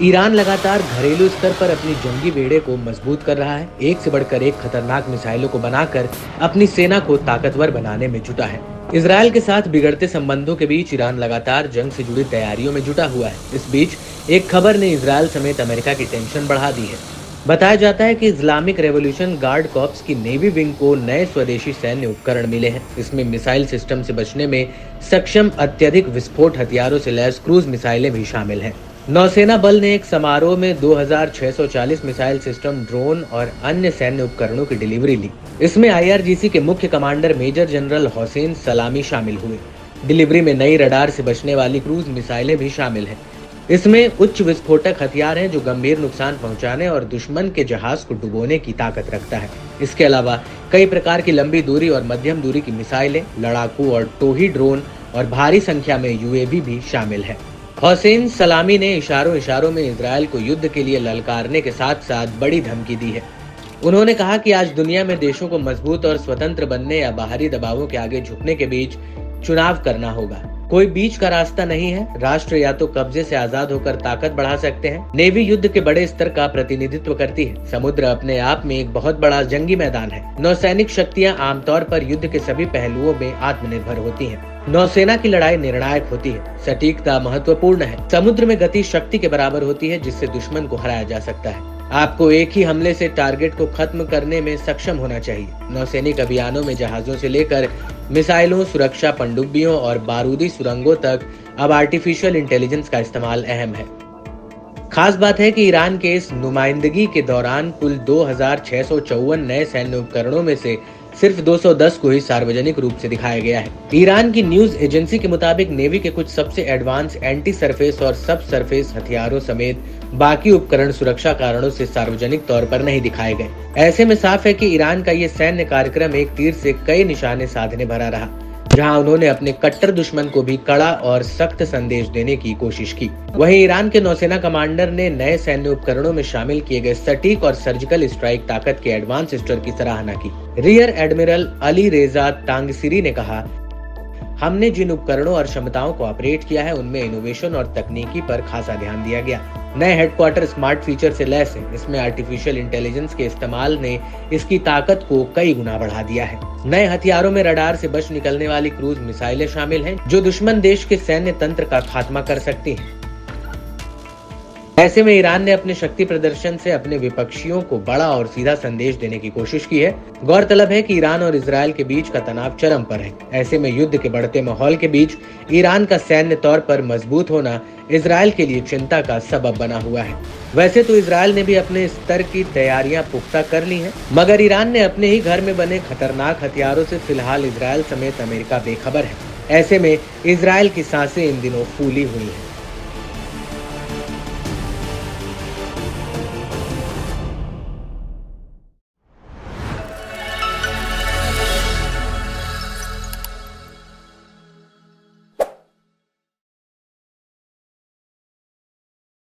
Iran लगातार घरेलू स्तर पर अपनी जंगी बेड़े को मजबूत कर रहा है। एक से बढ़कर एक खतरनाक मिसाइलों को बनाकर अपनी सेना को ताकतवर बनाने में जुटा है। इसराइल के साथ बिगड़ते संबंधों के बीच ईरान लगातार जंग से जुड़ी तैयारियों में जुटा हुआ है। इस बीच एक खबर ने इसराइल समेत अमेरिका की टेंशन बढ़ा दी है। बताया जाता है कि इस्लामिक रेवोल्यूशन गार्ड कॉर्प्स की नेवी विंग को नए स्वदेशी सैन्य उपकरण मिले हैं। इसमें मिसाइल सिस्टम से बचने में सक्षम अत्यधिक विस्फोट हथियारों से लैस क्रूज मिसाइलें भी शामिल हैं। नौसेना बल ने एक समारोह में 2640 मिसाइल सिस्टम, ड्रोन और अन्य सैन्य उपकरणों की डिलीवरी ली। इसमें आईआरजीसी के मुख्य कमांडर मेजर जनरल हुसैन सलामी शामिल हुए। डिलीवरी में नई रडार से बचने वाली क्रूज मिसाइलें भी शामिल हैं। इसमें उच्च विस्फोटक हथियार हैं जो गंभीर नुकसान पहुंचाने और दुश्मन के जहाज को डुबोने की ताकत रखता है। इसके अलावा कई प्रकार की लंबी दूरी और मध्यम दूरी की मिसाइलें, लड़ाकू और टोही ड्रोन और भारी संख्या में यूएवी भी शामिल है। हुसैन सलामी ने इशारों में इजरायल को युद्ध के लिए ललकारने के साथ साथ बड़ी धमकी दी है। उन्होंने कहा कि आज दुनिया में देशों को मजबूत और स्वतंत्र बनने या बाहरी दबावों के आगे झुकने के बीच चुनाव करना होगा। कोई बीच का रास्ता नहीं है। राष्ट्र या तो कब्जे से आजाद होकर ताकत बढ़ा सकते हैं। नेवी युद्ध के बड़े स्तर का प्रतिनिधित्व करती है। समुद्र अपने आप में एक बहुत बड़ा जंगी मैदान है। नौसैनिक शक्तियां आमतौर पर युद्ध के सभी पहलुओं में आत्मनिर्भर होती हैं। नौसेना की लड़ाई निर्णायक होती है। सटीकता महत्वपूर्ण है। समुद्र में गति शक्ति के बराबर होती है जिससे दुश्मन को हराया जा सकता है। आपको एक ही हमले से टारगेट को खत्म करने में सक्षम होना चाहिए। नौसैनिक अभियानों में जहाजों से लेकर मिसाइलों, सुरक्षा पनडुब्बियों और बारूदी सुरंगों तक अब आर्टिफिशियल इंटेलिजेंस का इस्तेमाल अहम है। खास बात है कि ईरान के इस नुमाइंदगी के दौरान कुल 2654 नए सैन्य उपकरणों में से सिर्फ 210 को ही सार्वजनिक रूप से दिखाया गया है। ईरान की न्यूज एजेंसी के मुताबिक नेवी के कुछ सबसे एडवांस एंटी सरफेस और सब सरफेस हथियारों समेत बाकी उपकरण सुरक्षा कारणों से सार्वजनिक तौर पर नहीं दिखाए गए। ऐसे में साफ है कि ईरान का ये सैन्य कार्यक्रम एक तीर से कई निशाने साधने भरा रहा, जहां उन्होंने अपने कट्टर दुश्मन को भी कड़ा और सख्त संदेश देने की कोशिश की। वहीं ईरान के नौसेना कमांडर ने नए सैन्य उपकरणों में शामिल किए गए सटीक और सर्जिकल स्ट्राइक ताकत के एडवांस स्टर की सराहना की। रियर एडमिरल अली रेजा तांगसिरी ने कहा, हमने जिन उपकरणों और क्षमताओं को ऑपरेट किया है उनमें इनोवेशन और तकनीकी पर खासा ध्यान दिया गया। नए हेडक्वार्टर स्मार्ट फीचर से लैस है। इसमें आर्टिफिशियल इंटेलिजेंस के इस्तेमाल ने इसकी ताकत को कई गुना बढ़ा दिया है। नए हथियारों में रडार से बच निकलने वाली क्रूज मिसाइलें शामिल हैं जो दुश्मन देश के सैन्य तंत्र का खात्मा कर सकती हैं। ऐसे में ईरान ने अपने शक्ति प्रदर्शन से अपने विपक्षियों को बड़ा और सीधा संदेश देने की कोशिश की है। गौरतलब है कि ईरान और इजरायल के बीच का तनाव चरम पर है। ऐसे में युद्ध के बढ़ते माहौल के बीच ईरान का सैन्य तौर पर मजबूत होना इजरायल के लिए चिंता का सबब बना हुआ है। वैसे तो इजरायल ने भी अपने स्तर की तैयारियां पुख्ता कर ली हैं, मगर ईरान ने अपने ही घर में बने खतरनाक हथियारों से फिलहाल इजरायल समेत अमेरिका बेखबर है। ऐसे में इजरायल की सांसें इन दिनों फूली हुई हैं।